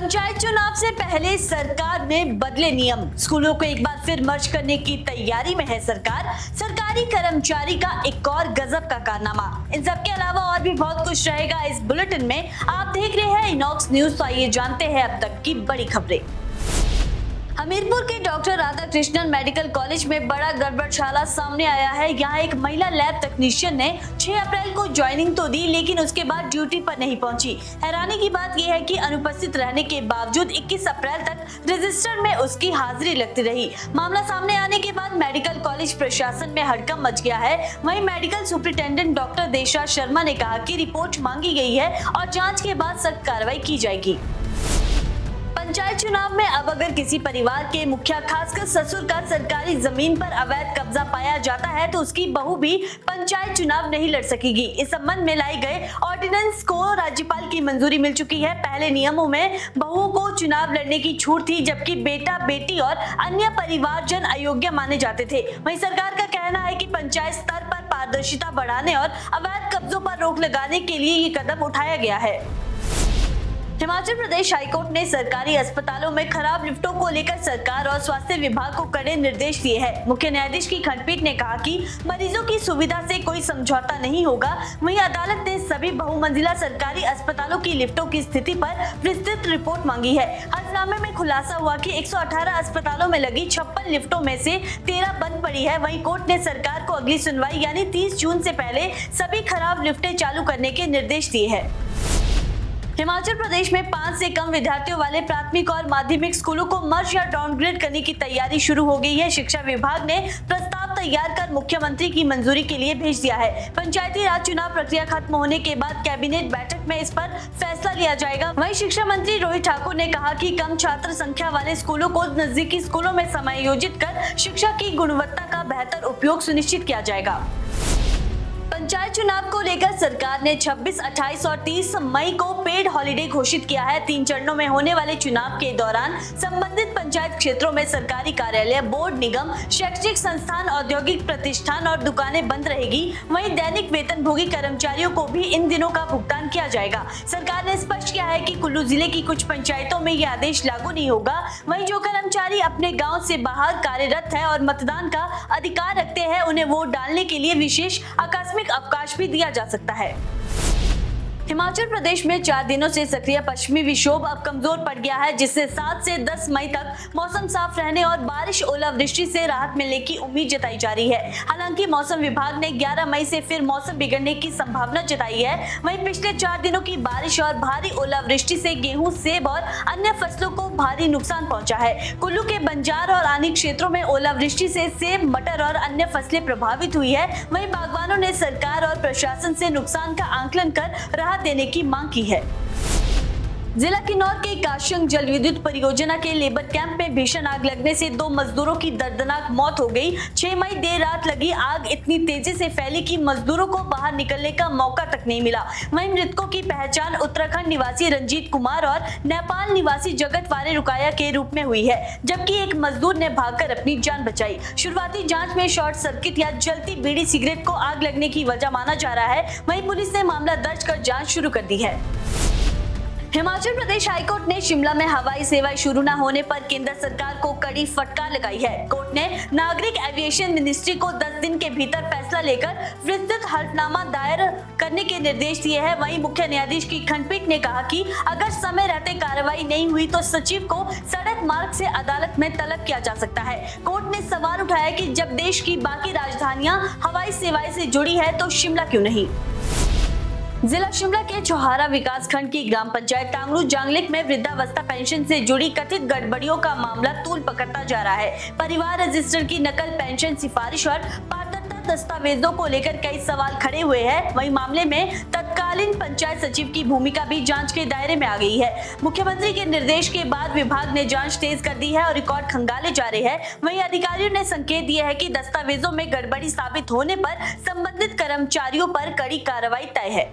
पंचायत चुनाव से पहले सरकार ने बदले नियम। स्कूलों को एक बार फिर मर्ज करने की तैयारी में है सरकार। सरकारी कर्मचारी का एक और गजब का कारनामा। इन सब के अलावा और भी बहुत कुछ रहेगा इस बुलेटिन में। आप देख रहे हैं इनॉक्स न्यूज, तो आइए जानते हैं अब तक की बड़ी खबरें। हमीरपुर के डॉक्टर राधाकृष्णन मेडिकल कॉलेज में बड़ा गड़बड़शाला सामने आया है। यहाँ एक महिला लैब तकनीशियन ने 6 अप्रैल को ज्वाइनिंग तो दी, लेकिन उसके बाद ड्यूटी पर नहीं पहुंची। हैरानी की बात यह है कि अनुपस्थित रहने के बावजूद 21 अप्रैल तक रजिस्टर में उसकी हाजिरी लगती रही। मामला सामने आने के बाद मेडिकल कॉलेज प्रशासन में हड़कंप मच गया है। वहीं medical superintendent doctor Deshraj Sharma ने कहा कि रिपोर्ट मांगी गई है और जाँच के बाद सख्त कार्रवाई की जाएगी। पंचायत चुनाव में अब अगर किसी परिवार के मुखिया खासकर ससुर का सरकारी जमीन पर अवैध कब्जा पाया जाता है तो उसकी बहू भी पंचायत चुनाव नहीं लड़ सकेगी। इस संबंध में लाई गए ऑर्डिनेंस को राज्यपाल की मंजूरी मिल चुकी है। पहले नियमों में बहुओं को चुनाव लड़ने की छूट थी, जबकि बेटा बेटी और अन्य परिवारजन अयोग्य माने जाते थे। वहीं सरकार का कहना है कि पंचायत स्तर पर पारदर्शिता बढ़ाने और अवैध कब्जों पर रोक लगाने के लिए ये कदम उठाया गया है। हिमाचल प्रदेश हाईकोर्ट ने सरकारी अस्पतालों में खराब लिफ्टों को लेकर सरकार और स्वास्थ्य विभाग को कड़े निर्देश दिए हैं। मुख्य न्यायाधीश की खंडपीठ ने कहा कि मरीजों की सुविधा से कोई समझौता नहीं होगा। वहीं अदालत ने सभी बहुमंजिला सरकारी अस्पतालों की लिफ्टों की स्थिति पर विस्तृत रिपोर्ट मांगी है। हलफनामे में खुलासा हुआ कि 118 अस्पतालों में लगी 56 लिफ्टों में से 13 बंद पड़ी है। वहीं कोर्ट ने सरकार को अगली सुनवाई यानी 30 जून से पहले सभी खराब लिफ्टें चालू करने के निर्देश दिए हैं। हिमाचल प्रदेश में 5 से कम विद्यार्थियों वाले प्राथमिक और माध्यमिक स्कूलों को मर्ज या डाउनग्रेड करने की तैयारी शुरू हो गई है। शिक्षा विभाग ने प्रस्ताव तैयार कर मुख्यमंत्री की मंजूरी के लिए भेज दिया है। पंचायती राज चुनाव प्रक्रिया खत्म होने के बाद कैबिनेट बैठक में इस पर फैसला लिया जाएगा। वहीं शिक्षा मंत्री रोहित ठाकुर ने कहा कि कम छात्र संख्या वाले स्कूलों को नजदीकी स्कूलों में समायोजित कर शिक्षा की गुणवत्ता का बेहतर उपयोग सुनिश्चित किया जाएगा। पंचायत चुनाव को लेकर सरकार ने 26, 28 और 30 मई को पेड हॉलिडे घोषित किया है। 3 चरणों में होने वाले चुनाव के दौरान संबंधित पंचायत क्षेत्रों में सरकारी कार्यालय, बोर्ड, निगम, शैक्षिक संस्थान, औद्योगिक प्रतिष्ठान और दुकानें बंद रहेगी। वहीं दैनिक वेतनभोगी कर्मचारियों को भी इन दिनों का भुगतान किया जाएगा। सरकार ने स्पष्ट किया है कि कुल्लू जिले की कुछ पंचायतों में ये आदेश लागू नहीं होगा। वहीं जो कर्मचारी अपने गाँव से बाहर कार्यरत है और मतदान का अधिकार रखते हैं, उन्हें वोट डालने के लिए विशेष आकस्मिक अवकाश भी दिया जा सकता है। हिमाचल प्रदेश में 4 दिनों से सक्रिय पश्चिमी विक्षोभ अब कमजोर पड़ गया है, जिससे 7 से 10 मई तक मौसम साफ रहने और बारिश ओलावृष्टि से राहत मिलने की उम्मीद जताई जा रही है। हालांकि मौसम विभाग ने 11 मई से फिर मौसम बिगड़ने की संभावना जताई है। वहीं पिछले 4 दिनों की बारिश और भारी ओलावृष्टि से गेहूं, सेब और अन्य फसलों को भारी नुकसान पहुंचा है। कुल्लू के बंजार और आनी क्षेत्रों में ओलावृष्टि से सेब, मटर और अन्य फसलें प्रभावित हुई है। वहीं बागवानों ने सरकार और प्रशासन से नुकसान का आंकलन कर राहत देने की मांग की है। जिला किन्नौर के काशंग जल विद्युत परियोजना के लेबर कैंप में भीषण आग लगने से 2 मजदूरों की दर्दनाक मौत हो गई। 6 मई देर रात लगी आग इतनी तेजी से फैली कि मजदूरों को बाहर निकलने का मौका तक नहीं मिला। वहीं मृतकों की पहचान उत्तराखंड निवासी रंजीत कुमार और नेपाल निवासी जगत वारे रुकाया के रूप में हुई है, जबकि एक मजदूर ने भागकर अपनी जान बचाई। शुरुआती जाँच में शॉर्ट सर्किट या जलती बीड़ी सिगरेट को आग लगने की वजह माना जा रहा है। वहीं पुलिस ने मामला दर्ज कर जाँच शुरू कर दी है। हिमाचल प्रदेश हाईकोर्ट ने शिमला में हवाई सेवाएं शुरू न होने पर केंद्र सरकार को कड़ी फटकार लगाई है। कोर्ट ने नागरिक एविएशन मिनिस्ट्री को 10 दिन के भीतर फैसला लेकर विस्तृत हलफनामा दायर करने के निर्देश दिए हैं। वहीं मुख्य न्यायाधीश की खंडपीठ ने कहा कि अगर समय रहते कार्रवाई नहीं हुई तो सचिव को सड़क मार्ग से अदालत में तलब किया जा सकता है। कोर्ट ने सवाल उठाया कि जब देश की बाकी राजधानियां हवाई सेवाएं से जुड़ी है तो शिमला क्यों नहीं। जिला शिमला के चौहारा विकास खंड की ग्राम पंचायत टांगरू जांगलिक में वृद्धावस्था पेंशन से जुड़ी कथित गड़बड़ियों का मामला तूल पकड़ता जा रहा है। परिवार रजिस्टर की नकल, पेंशन सिफारिश और पात्रता दस्तावेजों को लेकर कई सवाल खड़े हुए हैं। वहीं मामले में तत्कालीन पंचायत सचिव की भूमिका भी जांच के दायरे में आ गई है। मुख्यमंत्री के निर्देश के बाद विभाग ने जांच तेज कर दी है और रिकॉर्ड खंगाले जा रहे हैं। वहीं अधिकारियों ने संकेत दिए हैं कि दस्तावेजों में गड़बड़ी साबित होने पर संबंधित कर्मचारियों पर कड़ी कार्रवाई तय है।